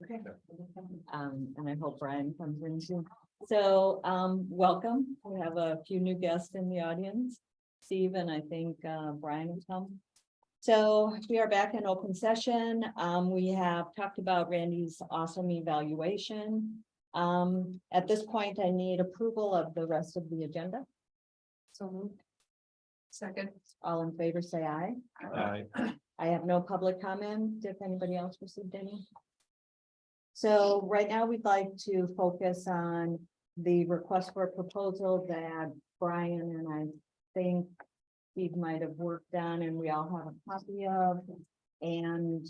Okay. And I hope Brian comes in soon. So, welcome. We have a few new guests in the audience. Steve and I think, Brian will come. So we are back in open session. We have talked about Randy's awesome evaluation. At this point, I need approval of the rest of the agenda. So moved. Second. All in favor, say aye. Aye. I have no public comment. If anybody else received any. So right now we'd like to focus on the request for a proposal that Brian and I think Steve might have worked on and we all have a copy of. And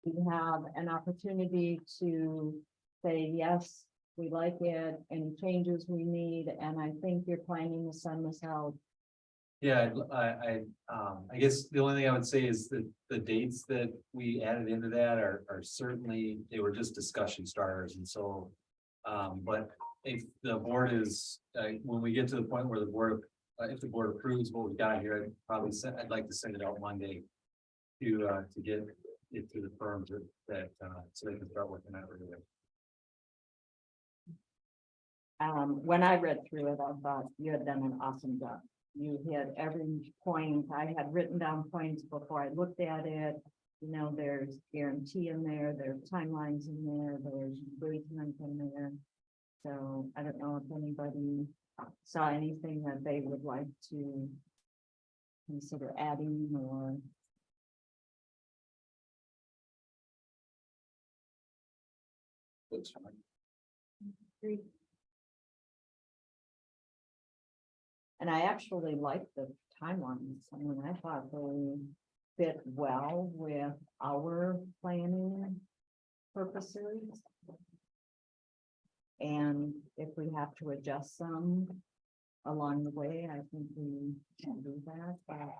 we have an opportunity to say, yes, we like it, any changes we need. And I think you're planning to send this out. Yeah, I guess the only thing I would say is that the dates that we added into that are certainly, they were just discussion starters, and so. But if the board is, when we get to the point where the board, if the board approves what we got here, I'd like to send it out Monday. To get it to the firms that so they can start working out really. When I read through it, I thought you had done an awesome job. You hit every point. I had written down points before I looked at it. You know, there's guarantee in there, there's timelines in there, there's engagement in there. So I don't know if anybody saw anything that they would like to consider adding or. That's fine. And I actually like the timelines. I mean, I thought they fit well with our planning purposes. And if we have to adjust some along the way, I think we can do that. But,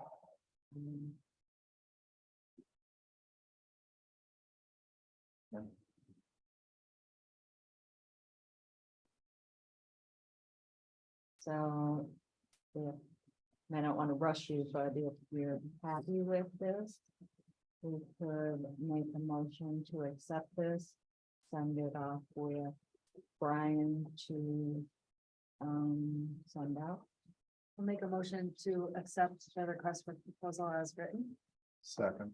so if, I don't want to rush you, but if you're happy with this, we could make a motion to accept this, send it off with Brian to send out. I'll make a motion to accept the request for proposal as written. Second.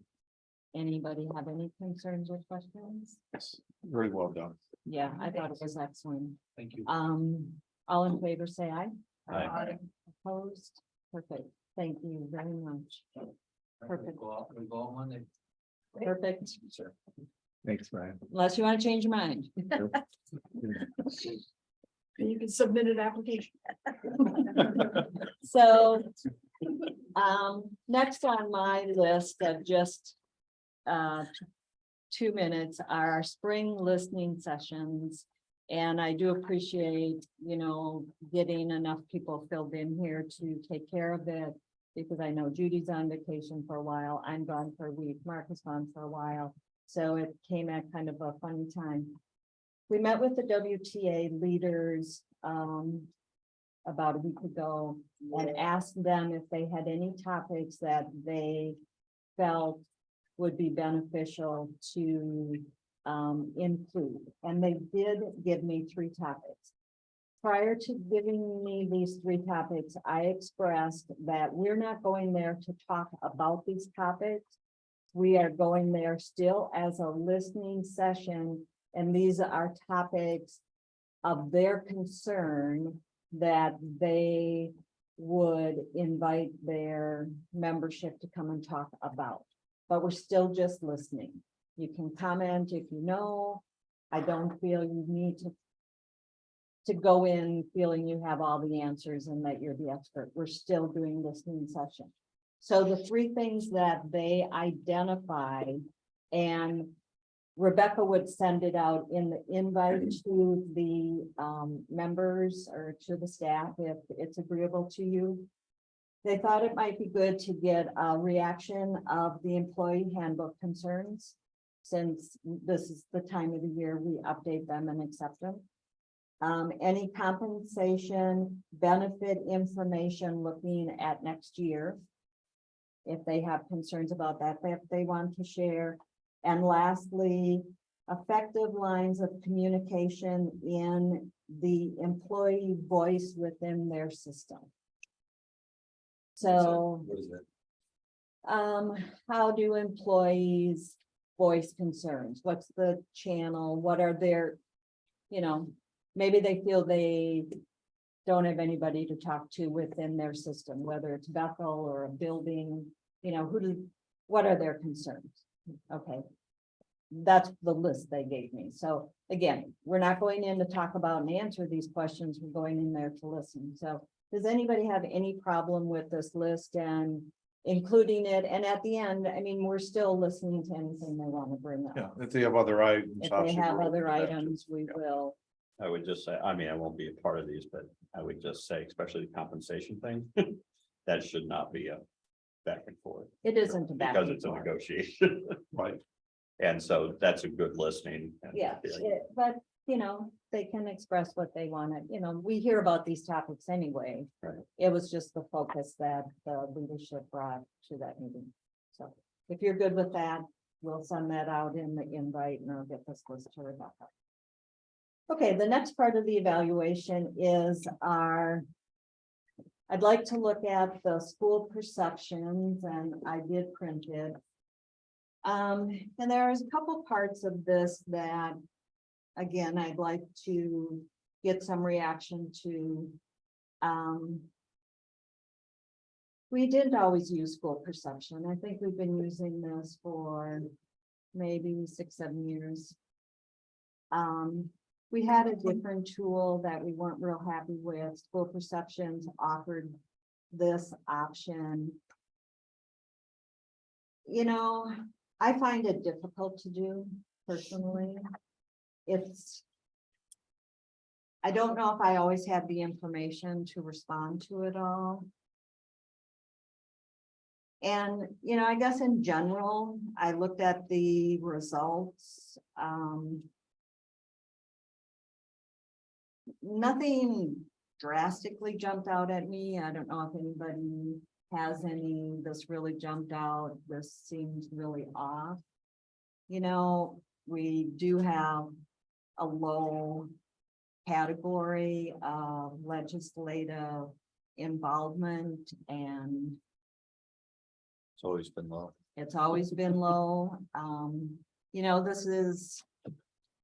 Anybody have any concerns or questions? Yes, very well done. Yeah, I thought it was excellent. Thank you. All in favor, say aye. Aye. Opposed? Perfect. Thank you very much. Perfect. We go on Monday. Perfect. Sure. Thanks, Brian. Unless you want to change your mind. You can submit an application. So, next on my list of just 2 minutes are our spring listening sessions. And I do appreciate, you know, getting enough people filled in here to take care of it, because I know Judy's on vacation for a while. I'm gone for a week. Mark is gone for a while. So it came at kind of a funny time. We met with the WTA leaders about a week ago and asked them if they had any topics that they felt would be beneficial to include. And they did give me 3 topics. Prior to giving me these 3 topics, I expressed that we're not going there to talk about these topics. We are going there still as a listening session, and these are topics of their concern that they would invite their membership to come and talk about. But we're still just listening. You can comment if you know. I don't feel you need to go in feeling you have all the answers and that you're the expert. We're still doing listening session. So the 3 things that they identified, and Rebecca would send it out in the invite to the members or to the staff if it's agreeable to you. They thought it might be good to get a reaction of the employee handbook concerns, since this is the time of the year we update them and accept them. Any compensation benefit information looking at next year, if they have concerns about that, if they want to share. And lastly, effective lines of communication in the employee voice within their system. So, What is that? how do employees voice concerns? What's the channel? What are their, maybe they feel they don't have anybody to talk to within their system, whether it's Bethel or a building, what are their concerns? Okay. That's the list they gave me. So again, we're not going in to talk about and answer these questions. We're going in there to listen. So does anybody have any problem with this list and including it? And at the end, I mean, we're still listening to anything they want to bring up. Yeah, if they have other items. If they obviously have we're other open to that too. items, we Yeah. will. I would just say, I mean, I won't be a part of these, but I would just say, especially the compensation thing, that should not be a back and forth. It isn't a back Because and it's a forth. negotiation. Right, And so that's a good listening. and Yeah, feeling. but they can express what they want to, we hear about these topics anyway. Right. It was just the focus that the leadership brought to that meeting. So if you're good with that, we'll send that out in the invite and I'll get this list to Rebecca. Okay, the next part of the evaluation is I'd like to look at the school perceptions, and I did print it. And there's a couple parts of this that, again, I'd like to get some reaction to. We didn't always use school perception. I think we've been using this for maybe 6-7 years. We had a different tool that we weren't real happy with. School perceptions offered this option. I find it difficult to do personally. I don't know if I always have the information to respond to it all. And, I guess in general, I looked at the results. Nothing drastically jumped out at me. I don't know if anybody has any, this really jumped out, this seems really off. We do have a low category of legislative involvement, and It's always been low. it's always been low. This is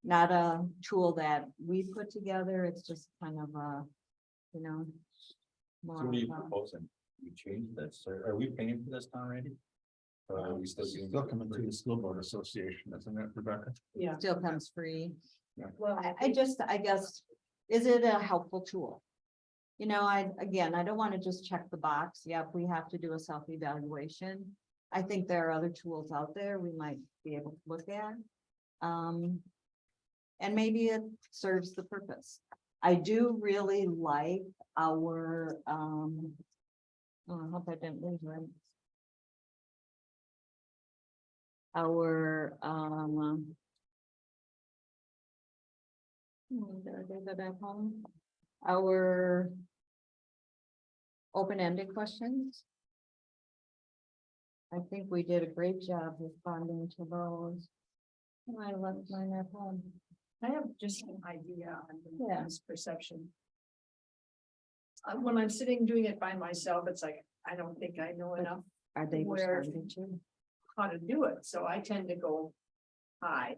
not a tool that we put together. It's just kind of a, more So what are you of a- proposing? You change this, or are we paying for this already? Or are we still doing? still coming through the school board association, isn't it, Rebecca? Yeah. still comes free. Well, I guess, is it a helpful tool? I don't want to just check the box. Yep, we have to do a self-evaluation. I think there are other tools out there we might be able to look at. And maybe it serves the purpose. I do really like our, I hope I didn't lose it. Our, did I get that back home? Our open-ended questions. I think we did a great job responding to those. I left mine at home. I have just an idea on Yeah. this perception. When I'm sitting doing it by myself, it's like, I don't think I know enough Are they Where- responding to? how to do it, so I tend to go high.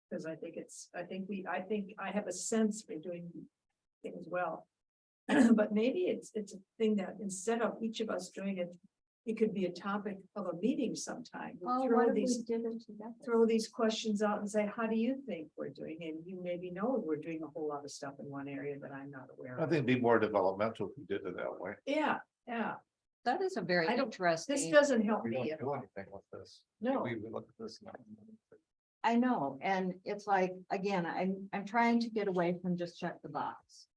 Because I think I have a sense for doing things well. But maybe it's a thing that instead of each of us doing it, it could be a topic of a meeting sometime. We Oh, throw what if we these did it together? throw these questions out and say, how do you think we're doing? And you maybe know we're doing a whole lot of stuff in one area that I'm not aware I of. think it'd be more developmental if we did it that way. Yeah. That is a very I don't- interesting. This doesn't help We me don't at do all. anything with this. No, We look at this. I know, and it's like, again, I'm trying to get away from just check the box.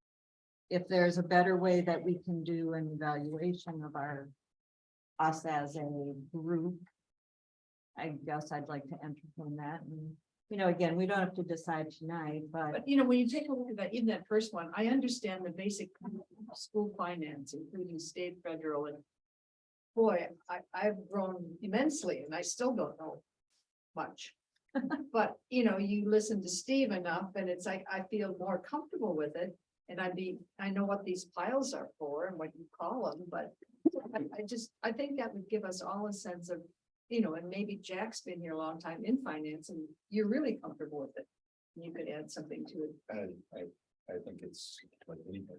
If there's a better way that we can do an evaluation of us as a group, I guess I'd like to entertain that. And, again, we don't have to decide tonight, but but when you take a look at that, even that first one, I understand the basic school finance, including state, federal, and boy, I've grown immensely and I still don't know much. But, you know, you listen to Steve enough and it's like, I feel more comfortable with it. And I know what these piles are for and what you call them, but I think that would give us all a sense of, you know, and maybe Jack's been here a long time in finance and you're really comfortable with it. You could add something to it. I think it's like anything.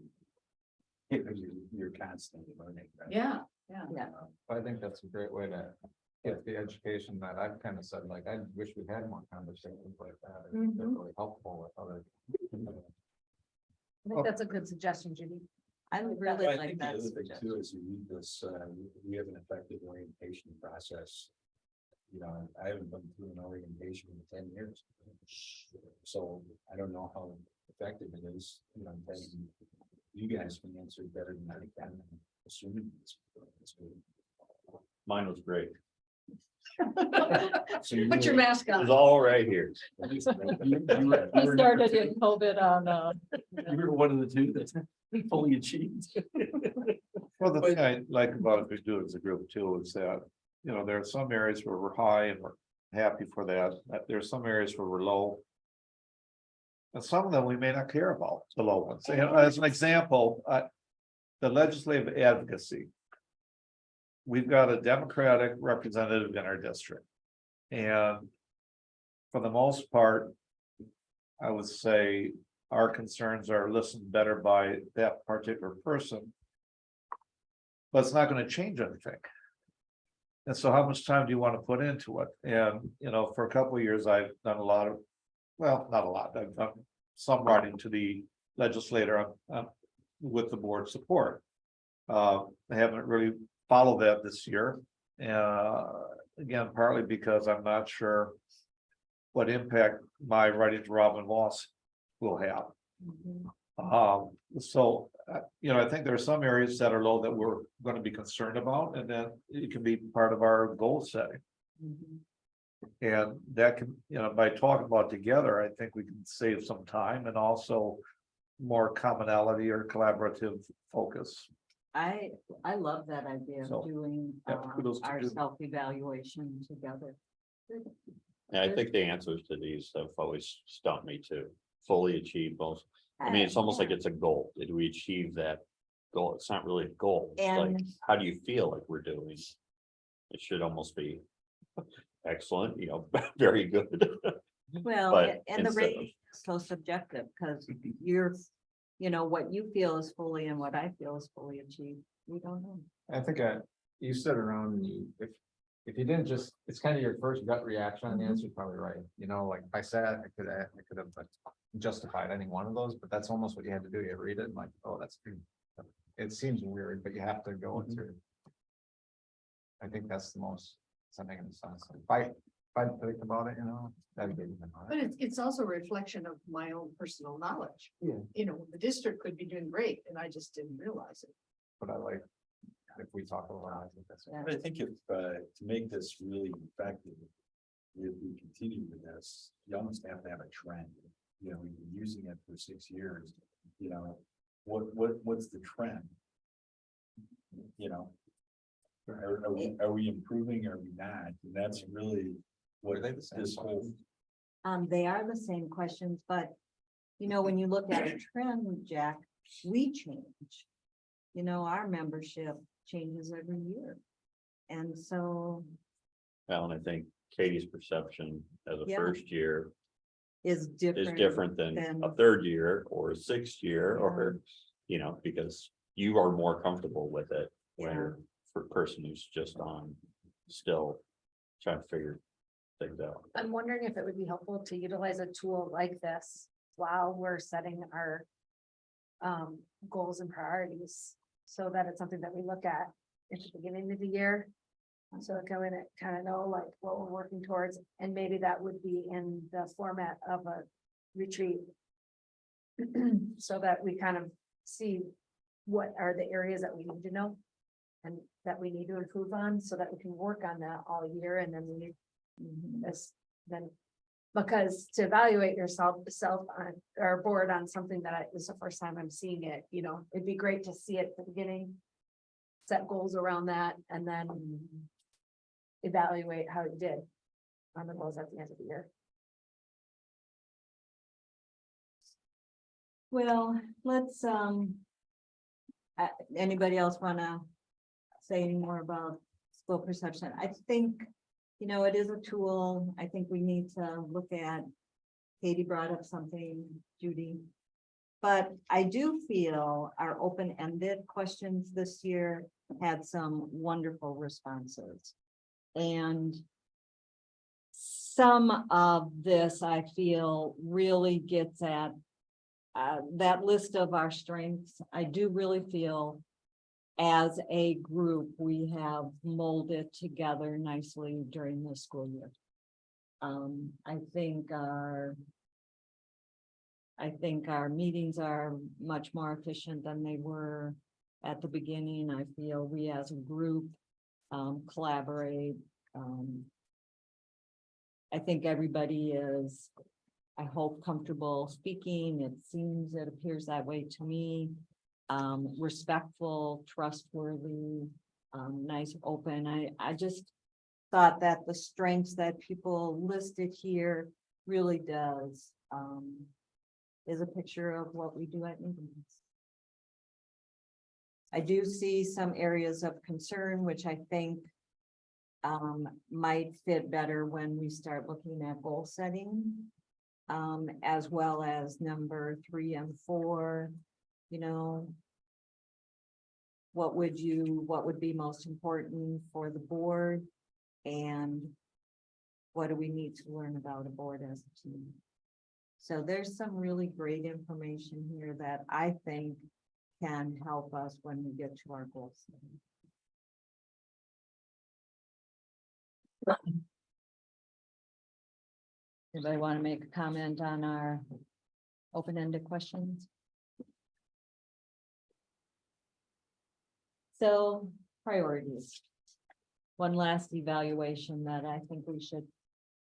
You're constantly learning. right? Yeah, Yeah. I think that's a great way to get the education that I've kind of said, like, I wish we had more conversations like that. It's Mhm. really helpful with other. I think that's a good suggestion, Judy. I would Well, really I like think the that other thing suggestion. too, is you read this, we have an effective orientation process. You know, I haven't been through an orientation in 10 years. So I don't know how effective it is, you know, then you guys can answer better than I can, assuming it's good. Mine was great. So you Put your mask It was on. all right here. He started in COVID on, You were one of the two that's fully achieved. Well, the thing I like about it, we do as a group too, is that, you know, there are some areas where we're high and we're happy for that. There are some areas where we're low. And some of them we may not care about, the low ones. You know, as an example, the legislative advocacy. We've got a Democratic representative in our district. And for the most part, I would say our concerns are listened better by that particular person. But it's not gonna change anything. And so how much time do you want to put into it? And, you know, for a couple of years, I've done a lot of, well, not a lot, I've done some writing to the legislator with the board support. I haven't really followed that this year. Again, partly because I'm not sure what impact my writing to Robin Moss will have. So, you know, I think there are some areas that are low that we're going to be concerned about, and then it can be part of our goal setting. And that can, you know, by talking about it together, I think we can save some time and also more commonality or collaborative focus. I love that idea So, of doing yeah, kudos to our you. self-evaluation together. And I think the answers to these have always stumped me too. Fully achieve most. I mean, it's almost like it's a goal. Did we achieve that goal? It's not really a goal. It's like, And- how do you feel like we're doing? It should almost be excellent, you know, very good. Well, But and the instead rate of- is so subjective, because you're, you know, what you feel is fully and what I feel is fully achieved. We don't know. I think you sit around and if you didn't just, it's kind of your first gut reaction on the answer, you're probably right. You know, like I said, I could have justified any one of those, but that's almost what you had to do. You read it and like, oh, that's, it seems weird, but you have to go into. I think that's the most, something in the sense. If I think about it, you know, that'd be. But it's also a reflection of my own personal knowledge. Yeah. You know, the district could be doing great and I just didn't realize it. But I like, if we talk about it, I think that's. Yeah. But I think if, to make this really effective, if we continue with this, you almost have to have a trend. You know, we've been using it for 6 years, you know, what's the trend? You know? Are we improving or are we not? And that's really what Are they the same this whole. They are the same questions, but you know, when you look at a trend, Jack, we change. You know, our membership changes every year. And so Well, and I think Katie's perception as a Yeah. first year is different. is different than a than- third year or a sixth year, Yeah. or, you know, because you are more comfortable with it. Yeah. Where for a person who's just on, still trying to figure things out. I'm wondering if it would be helpful to utilize a tool like this while we're setting our goals and priorities, so that it's something that we look at at the beginning of the year. So it go in it, kind of know like what we're working towards, and maybe that would be in the format of a retreat. So that we kind of see what are the areas that we need to know. And that we need to improve on, so that we can work on that all year, and then we this, then. Because to evaluate yourself on, or board on something that is the first time I'm seeing it, you know, it'd be great to see it at the beginning. Set goals around that, and then evaluate how you did on the goals at the end of the year. Well, let's, anybody else wanna say any more about school perception? I think, you know, it is a tool. I think we need to look at, Katie brought up something, Judy. But I do feel our open-ended questions this year had some wonderful responses. And some of this, I feel, really gets at that list of our strengths. I do really feel as a group, we have molded together nicely during the school year. I think our meetings are much more efficient than they were at the beginning. I feel we as a group collaborate. I think everybody is, I hope, comfortable speaking. It appears that way to me. Respectful, trustworthy, nice, open. I just thought that the strengths that people listed here really does, is a picture of what we do at meetings. I do see some areas of concern, which I think might fit better when we start looking at goal setting, as well as number 3 and 4, you know. What would be most important for the board, and what do we need to learn about a board as a team? So there's some really great information here that I think can help us when we get to our goals. Anybody want to make a comment on our open-ended questions? So, priorities. One last evaluation that I think we should,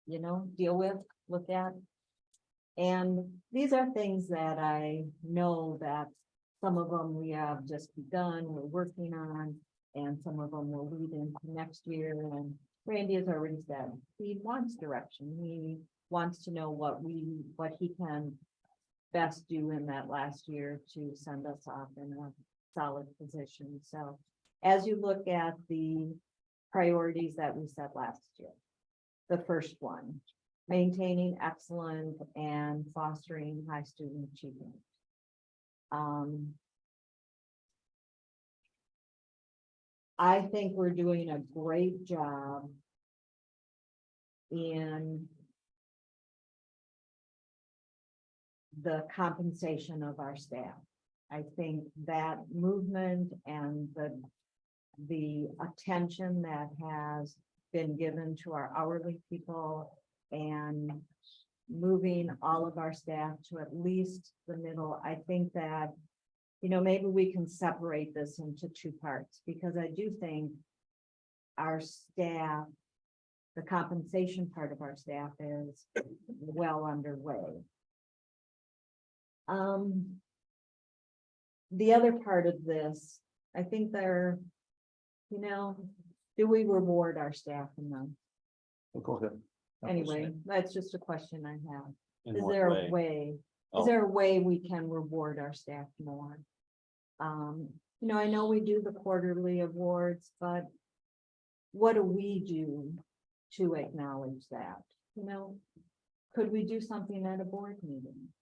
you know, deal with, look at. And these are things that I know that some of them we have just begun, we're working on, and some of them will lead into next year. And Randy has already said, he wants direction. He wants to know what he can best do in that last year to send us off in a solid position. So as you look at the priorities that we set last year, the first one, maintaining excellent and fostering high student achievement. I think we're doing a great job in the compensation of our staff. I think that movement and the attention that has been given to our hourly people and moving all of our staff to at least the middle, I think that, you know, maybe we can separate this into 2 parts, because I do think our staff, the compensation part of our staff is well underway. The other part of this, I think they're, you know, do we reward our staff enough? Well, go ahead. Anyway, that's just a question I have. In Is what there way? a way? Oh. Is there a way we can reward our staff more? You know, I know we do the quarterly awards, but what do we do to acknowledge that? You know, could we do something at a board meeting?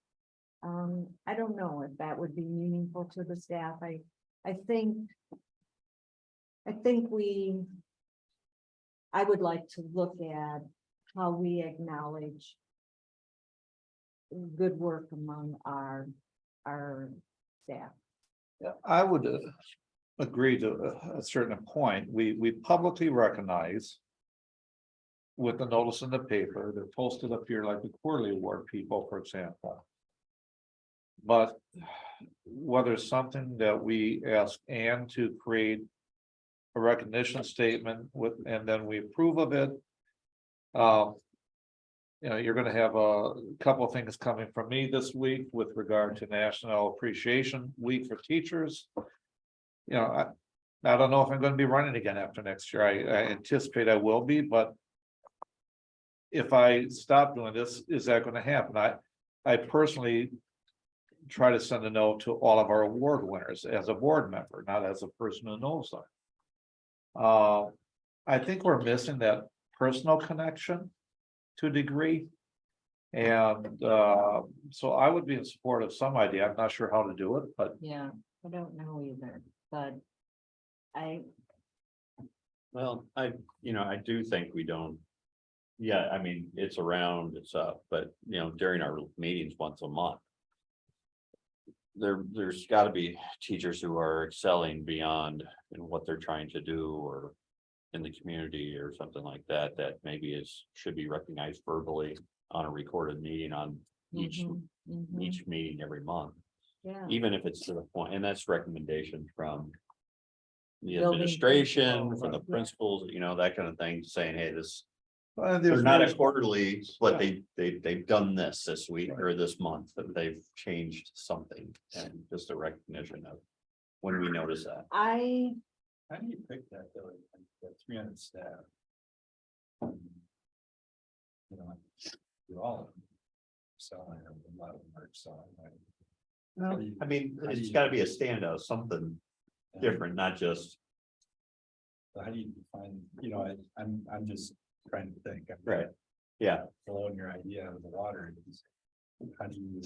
I don't know if that would be meaningful to the staff. I would like to look at how we acknowledge good work among our staff. Yeah, I would agree to a certain point. We publicly recognize with the notice in the paper, they're posted up here like the quarterly award people, for example. But whether it's something that we ask Ann to create a recognition statement with, and then we approve of it. You know, you're gonna have a couple of things coming from me this week with regard to National Appreciation Week for teachers. You know, I don't know if I'm gonna be running again after next year. I anticipate I will be, but if I stop doing this, is that gonna happen? I personally try to send a note to all of our award winners as a board member, not as a person who knows them. I think we're missing that personal connection to a degree. And so I would be in support of some idea. I'm not sure how to do it, but Yeah, I don't know either, but Well, I do think we don't. Yeah, I mean, it's around, it's up, but during our meetings once a month. There's gotta be teachers who are excelling beyond what they're trying to do or. In the community or something like that, that maybe should be recognized verbally on a recorded meeting on each meeting every month. yeah. Even if it's to the point, and that's recommendation from. The Building administration, principal, from the yeah. principals, that kind of thing, saying, hey, this, there's they're not a ways- quarterly, but they've done this week or this month, that they've changed something. And just a recognition of when we notice that. How do you pick that, though, like, the 300 staff? You know, you're all of them. So I know a lot of them are excelling, right? No, I mean, it's gotta be a standout, something different, not just. So how do you define, I'm just trying to think. I'm Right. Yeah, blowing your idea out of the water. How do you,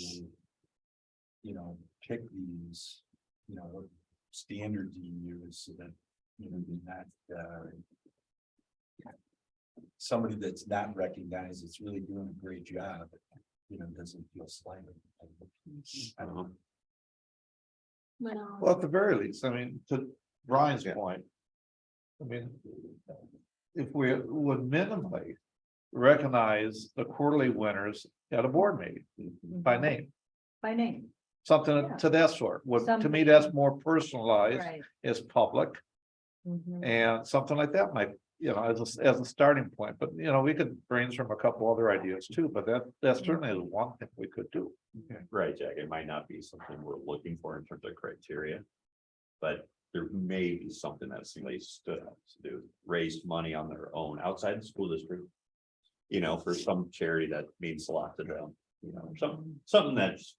pick these, what standards you use so that, you're not, somebody that's not recognized, that's really doing a great job, doesn't feel slighted. I don't know. Well, at the very least, I mean, to Brian's point. I mean, if we would minimally recognize the quarterly winners at a board meeting by name, By name, something Yeah. to that sort, to me, Something. that's more personalized, right. as public. Mhm. And something like that might, as a starting point, but we could brainstorm a couple other ideas too, but that certainly is one thing we could do. right, Jack, it might not be something we're looking for in terms of criteria. But there may be something that somebody stood up to do, raised money on their own outside the school district. For some charity that means a lot to them, something that's.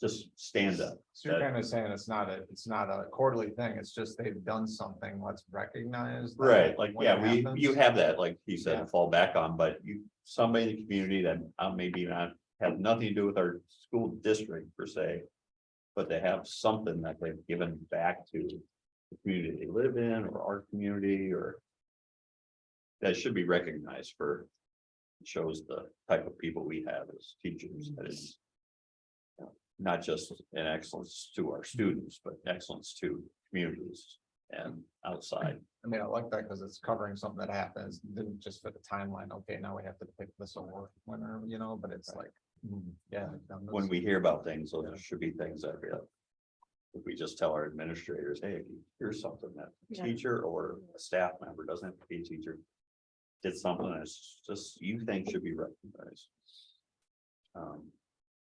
Just stand up. So you're kind of saying it's not a quarterly thing, it's just they've done something, let's recognize. that Right, like, when yeah, it you happens. have that, like he said, Yeah. to fall back on, but somebody in the community that maybe not have nothing to do with our school district per se. But they have something that they've given back to the community they live in, or our community, or. That should be recognized for, shows the type of people we have as teachers, that is. Not just an excellence to our students, but excellence to communities and outside. I mean, I like that because it's covering something that happens, didn't just fit the timeline, okay, now we have to pick this award winner, but it's like, yeah. When we hear about things, those should be things that we. If we just tell our administrators, hey, if you hear something that a Yeah. teacher or a staff member, doesn't have to be a teacher. Did something that's just you think should be recognized.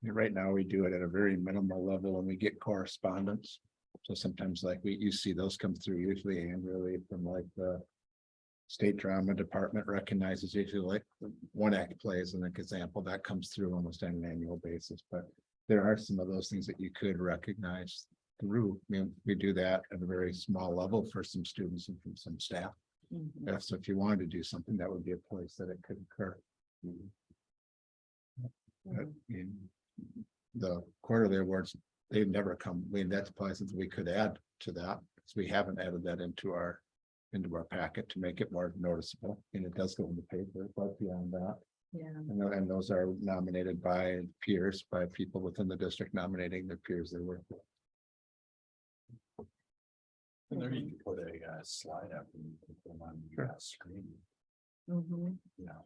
Right now, we do it at a very minimal level and we get correspondence. So sometimes you see those come through usually annually from the state drama department recognizes usually one act plays an example that comes through almost on an annual basis, but there are some of those things that you could recognize through. I mean, we do that at a very small level for some students and from some staff. Mhm. So if you wanted to do something, that would be a place that it could occur. But, the quarterly awards, they've never come, that's probably something we could add to that, because we haven't added that into our packet to make it more noticeable, and it does go in the paper, but beyond that. Yeah, And those are nominated by peers, by people within the district nominating their peers they work with. And there you could put a slide up and you can put them on the screen, Mhm.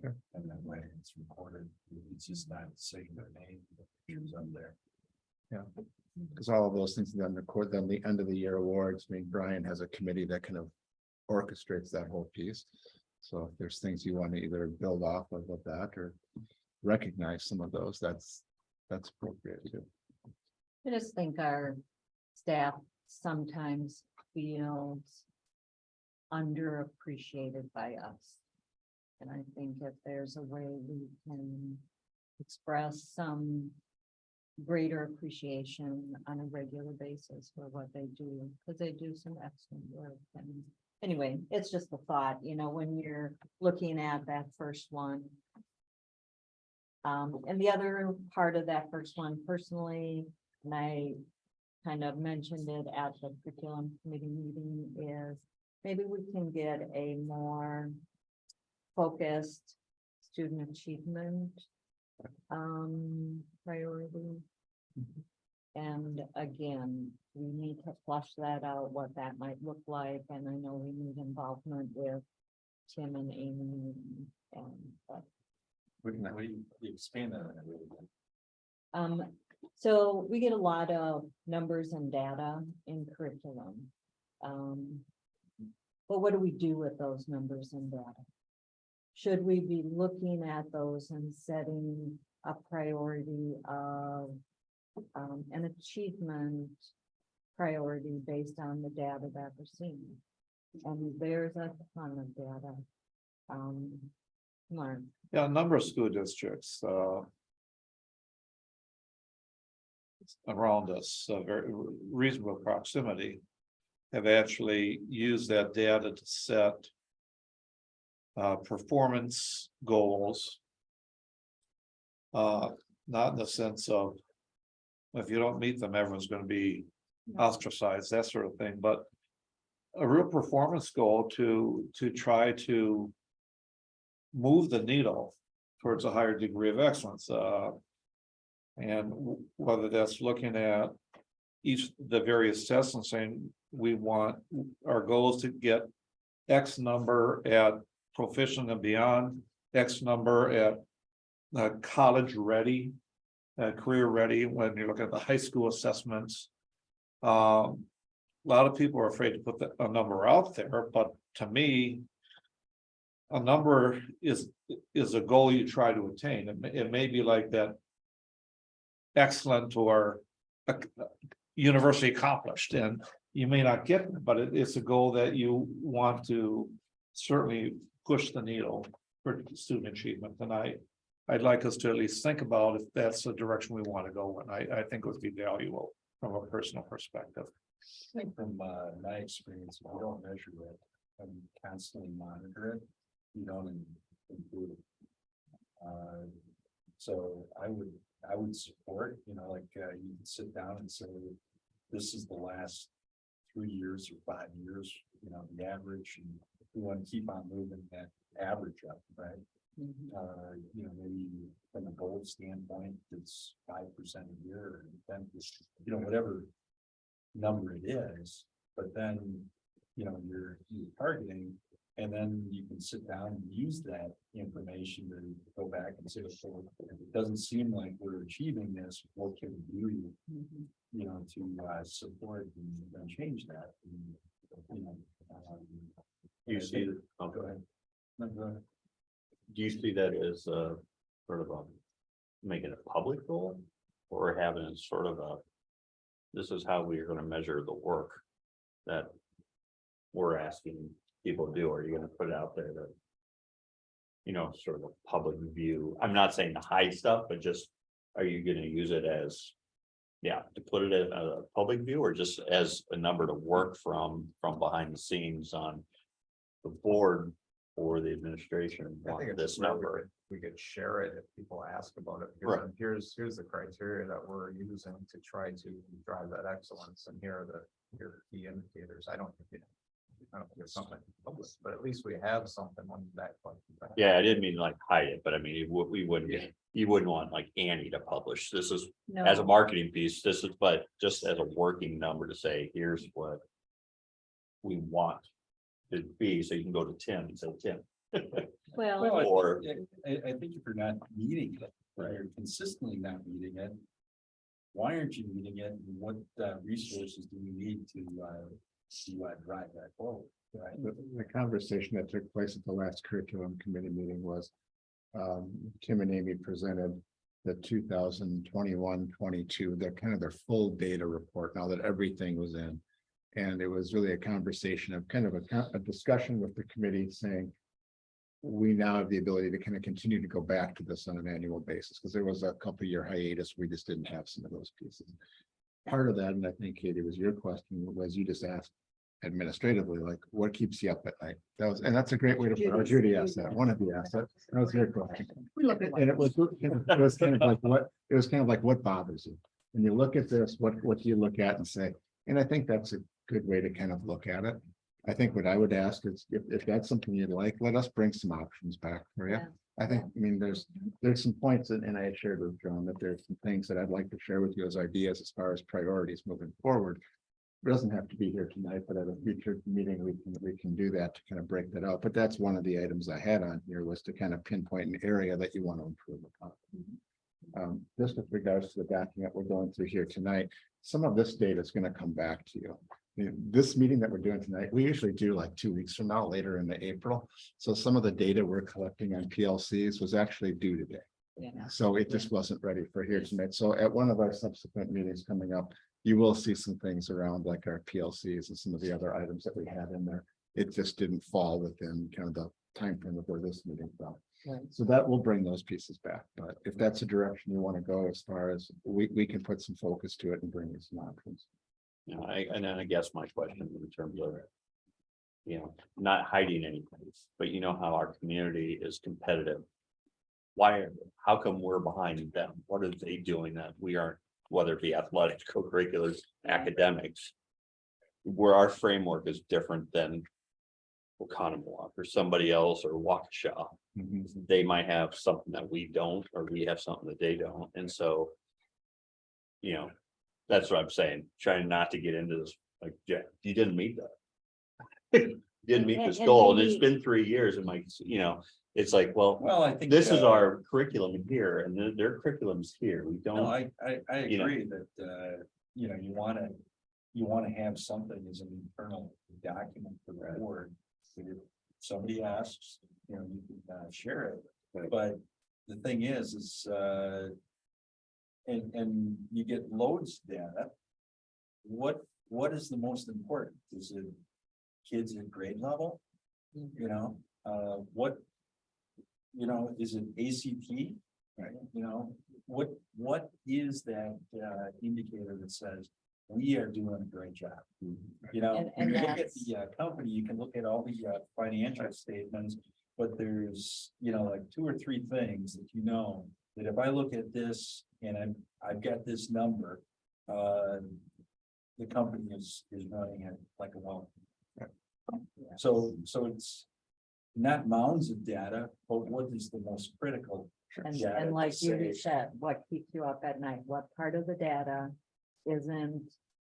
Sure. and then when it's recorded, it's just not saying their name, but the pictures up there. Because all of those things then record them the end of the year awards. I mean, Brian has a committee that kind of orchestrates that whole piece. So if there's things you want to either build off of that or recognize some of those, that's appropriate too. I just think our staff sometimes feels underappreciated by us. And I think if there's a way we can express some greater appreciation on a regular basis for what they do, because they do some excellent work. And anyway, it's just a thought, you know, when you're looking at that first one. And the other part of that first one personally, and I kind of mentioned it at the curriculum committee meeting, is maybe we can get a more focused student achievement priority. And again, we need to flush that out, what that might look like, and I know we need involvement with Tim and Amy but We can, we expand that. a little bit. So we get a lot of numbers and data in curriculum. But what do we do with those numbers and data? Should we be looking at those and setting a priority of an achievement priority based on the data that we're seeing? And there's a ton of data. Mark. Yeah, a number of school districts, around us, very reasonable proximity, have actually used that data to set performance goals. Not in the sense of if you don't meet them, everyone's going to be ostracized, that sort of thing, but a real performance goal to try to move the needle towards a higher degree of excellence. And whether that's looking at the various tests and saying, we want our goals to get X number at proficient and beyond, X number at college ready, career ready, when you look at the high school assessments. A lot of people are afraid to put a number out there, but to me, a number is a goal you try to attain. It may be like that excellent or university accomplished, and you may not get it, but it's a goal that you want to certainly push the needle for student achievement. And I'd like us to at least think about if that's the direction we want to go in. I think it would be valuable from a personal perspective. I think from my experience, if you don't measure it and constantly monitor it, you don't improve. So I would support, you know, like you can sit down and say, this is the last 3 years or 5 years, you know, the average, and we want to keep on moving that average up, right? You know, maybe from a goal standpoint, it's 5% a year, and 10%, you know, whatever number it is, but then, you know, you're targeting, and then you can sit down and use that information to go back and say, so it doesn't seem like we're achieving this, what can we do, you know, to support and change that, and, you know, You see that, oh, go ahead. No, go ahead. do you see that as sort of making a public goal, or having it sort of this is how we are going to measure the work that we're asking people to do? Or are you going to put it out there to, you know, sort of a public view? I'm not saying to hide stuff, but just, are you going to use it as, to put it in a public view, or just as a number to work from behind the scenes on the board or the administration? I Want think this it's where number. we could share it if people ask about it. Right. Here's the criteria that we're using to try to drive that excellence, and here are the key indicators. I don't think it's something public, but at least we have something on that. Yeah, I didn't mean like hide it, but I mean, we wouldn't get, you wouldn't want like Annie to publish. This is as a marketing piece, this is, but just as a working number to say, here's what we want to be, so you can go to Tim and say, Tim. Well, Well, Or- I think if you're not meeting it, or you're consistently not meeting it, why aren't you meeting it? And what resources do you need to drive that forward? Right. The conversation that took place at the last curriculum committee meeting was, Tim and Amy presented the 2021-22, they're kind of their full data report now that everything was in. And it was really a conversation of kind of a discussion with the committee saying, we now have the ability to kind of continue to go back to this on an annual basis, because there was a couple year hiatus, we just didn't have some of those pieces. Part of that, and I think Katie was your question, was you just asked administratively, like, what keeps you up at night? That was, and that's a great way to put it. Judy asked that, one of you asked that, that was your question. And it was kind of like what bothers you? When you look at this, what do you look at and say? And I think that's a good way to kind of look at it. I think what I would ask is if that's something you'd like, let us bring some options back for you. Yeah. I think, I mean, there's some points and I had shared with John that there's some things that I'd like to share with you as ideas as far as priorities moving forward. It doesn't have to be here tonight, but at a future meeting, we can do that to kind of break that out. But that's one of the items I had on here was to kind of pinpoint an area that you want to improve upon. Just with regards to the document we're going through here tonight, some of this data is going to come back to you. This meeting that we're doing tonight, we usually do like 2 weeks from now, later in the April. So some of the data we're collecting on PLCs was actually due today. Yeah. So it just wasn't ready for here tonight. So at one of our subsequent meetings coming up, you will see some things around like our PLCs and some of the other items that we had in there. It just didn't fall within kind of the timeframe of where this meeting fell. Right. So that will bring those pieces back. But if that's a direction you want to go, as far as we can put some focus to it and bring you some options. You know, and then I guess my question in terms of, you know, not hiding anything, but you know how our community is competitive. Why, how come we're behind them? What are they doing that we aren't, whether it be athletics, co-curriculars, academics? Where our framework is different than Waunakee or somebody else or Waukesha. They might have something that we don't, or we have something that they don't. And so, you know, that's what I'm saying, trying not to get into this, like, Jack, you didn't meet that. You didn't meet this And goal, and maybe- it's been 3 years, and like, you know, it's like, well, I think. this is our curriculum here, and their curriculum's here, we No, don't. I you know. agree that, you know, you wanna have something as an internal document for the board. If somebody asks, you know, you can share it, but the thing is, and you get loads of data. What is the most important? Is it kids at grade level? You know, what? You know, is it ACT? Right. You know, what is that indicator that says we are doing a great job? You know, And when you look at that's- the company, you can look at all the financial statements, but there's, you know, like 2 or 3 things that you know, that if I look at this and I've got this number, the company is running it like a well. So it's not mounds of data, but what is the most critical? data And to like you say- said, what keeps you up at night? What part of the data isn't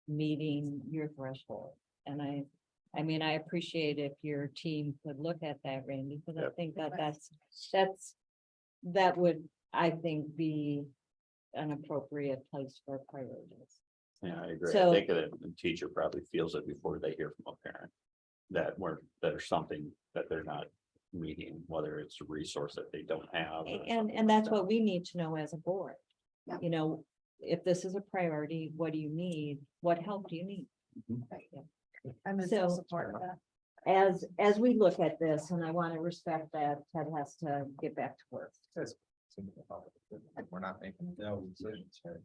meeting your threshold? And I mean, I appreciate if your team could look at that, Randy, because I Yep. think that would, I think, be an appropriate place for priorities. Yeah, I agree. I So- think that the teacher probably feels it before they hear from a parent. That there's something that they're not meeting, whether it's a resource that they don't have. or something And like that's that. what we need to know as a board. Yeah. You know, if this is a priority, what do you need? What help do you need? I'm in So- full support of that. As we look at this, and I want to respect that Ted has to get back to work. We're not making No, decisions, right?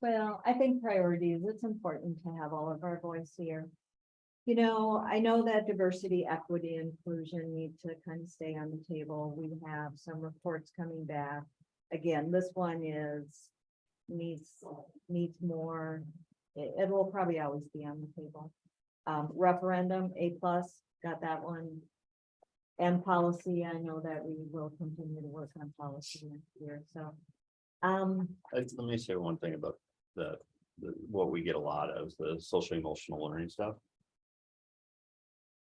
Well, I think priorities, it's important to have all of our voice here. You know, I know that diversity, equity, inclusion need to kind of stay on the table. We have some reports coming back. Again, this one needs more. It will probably always be on the table. Referendum, A+, got that one. And policy, I know that we will continue to work on policy next year, so. Let me say one thing about what we get a lot of is the social emotional learning stuff.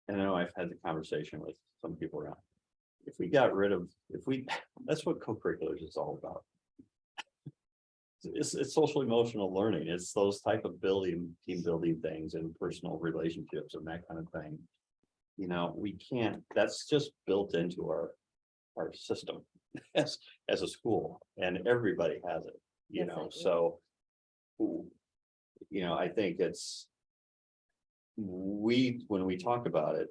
And I know I've had the conversation with some people around. If we got rid of, that's what co-curriculars is all about. It's social emotional learning. It's those type of team building things and personal relationships and that kind of thing. You know, we can't, that's just built into our system as a school, and everybody has it, you Yes, I know, do. so. You know, I think when we talk about it,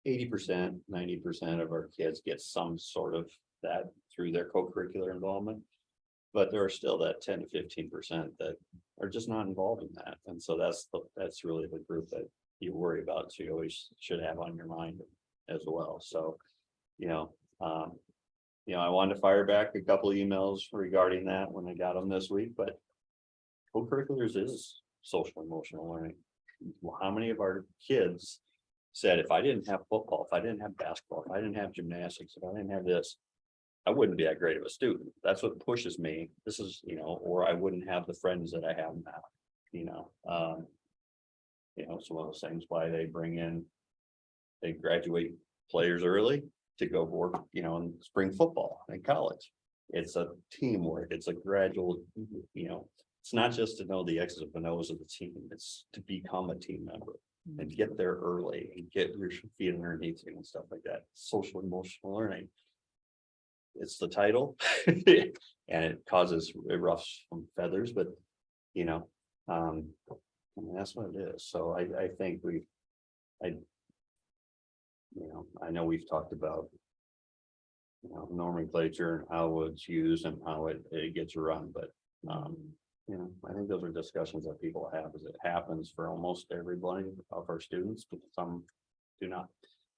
80%, 90% of our kids get some sort of that through their co-curricular involvement. But there are still that 10 to 15% that are just not involved in that. And so that's really the group that you worry about. So you always should have on your mind as well. So, I wanted to fire back a couple of emails regarding that when I got them this week, but co-curriculars is social emotional learning. Well, how many of our kids said, if I didn't have football, if I didn't have basketball, if I didn't have gymnastics, if I didn't have this, I wouldn't be that great of a student. That's what pushes me. This is, or I wouldn't have the friends that I have now. Some of those things why they graduate players early to go work, in spring football in college. It's a teamwork. It's a gradual, it's not just to know the X's and O's of the team. It's to become a team member and get there early and get your feet underneath you and stuff like that. Social emotional learning. It's the title and it causes it roughs some feathers, but that's what it is. So I think I know we've talked about nomenclature and how it's used and how it gets run, but I think those are discussions that people have as it happens for almost everybody of our students, but some do not.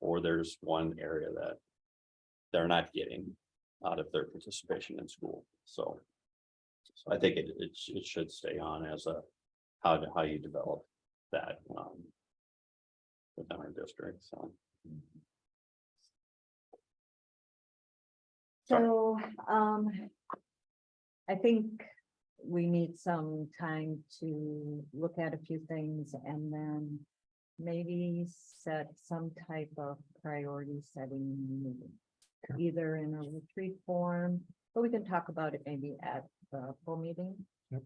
Or there's one area that they're not getting out of their participation in school. So I think it should stay on as a how you develop that within our district. So, I think we need some time to look at a few things and then maybe set some type of priority setting meeting. Either in a retreat form, but we can talk about it maybe at the full meeting. Yep.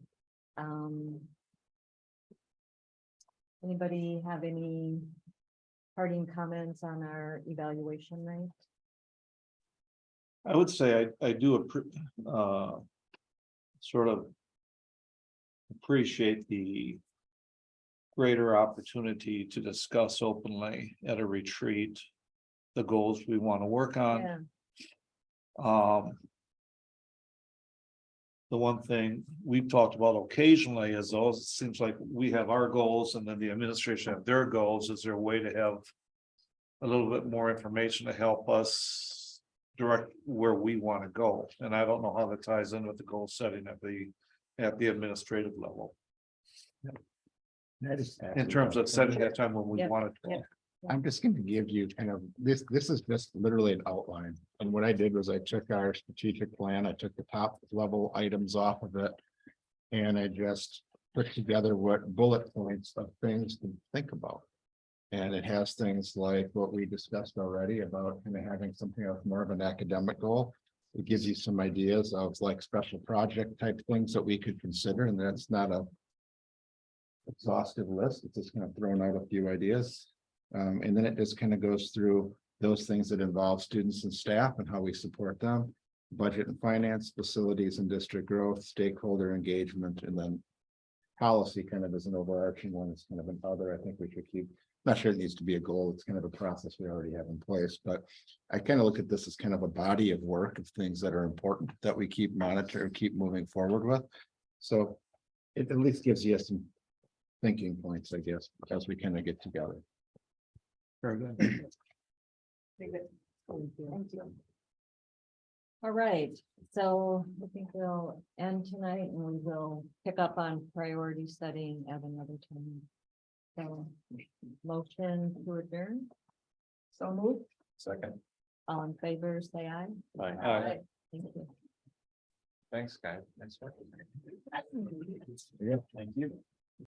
Anybody have any parting comments on our evaluation night? I would say I do sort of appreciate the greater opportunity to discuss openly at a retreat the goals we want to work on. Yeah. The one thing we've talked about occasionally is those, it seems like we have our goals and then the administration have their goals. Is there a way to have a little bit more information to help us direct where we want to go? And I don't know how that ties in with the goal setting at the administrative level. In terms of setting that time when we Yep. want it to. Yep. I'm just going to give you kind of this is just literally an outline. And what I did was I took our strategic plan, I took the top level items off of it. And I just put together what bullet points of things to think about. And it has things like what we discussed already about kind of having something of more of an academic goal. It gives you some ideas of like special project type things that we could consider, and that's not a exhaustive list. It's just kind of thrown out a few ideas. And then it just kind of goes through those things that involve students and staff and how we support them, budget and finance, facilities and district growth, stakeholder engagement, and then policy kind of as an overarching one. It's kind of an other, I think we should keep, not sure it needs to be a goal. It's kind of a process we already have in place, but I kind of look at this as kind of a body of work of things that are important that we keep monitoring, keep moving forward with. So it at least gives you some thinking points, I guess, as we kind of get together. Very good. Very good. Thank you. All right, so I think we'll end tonight and we will pick up on priority setting at another time. So, motion to adjourn, So moved. Second. all in favor, say aye. Aye. Thank you. Thanks, guys. Thanks. Yeah. Thank you.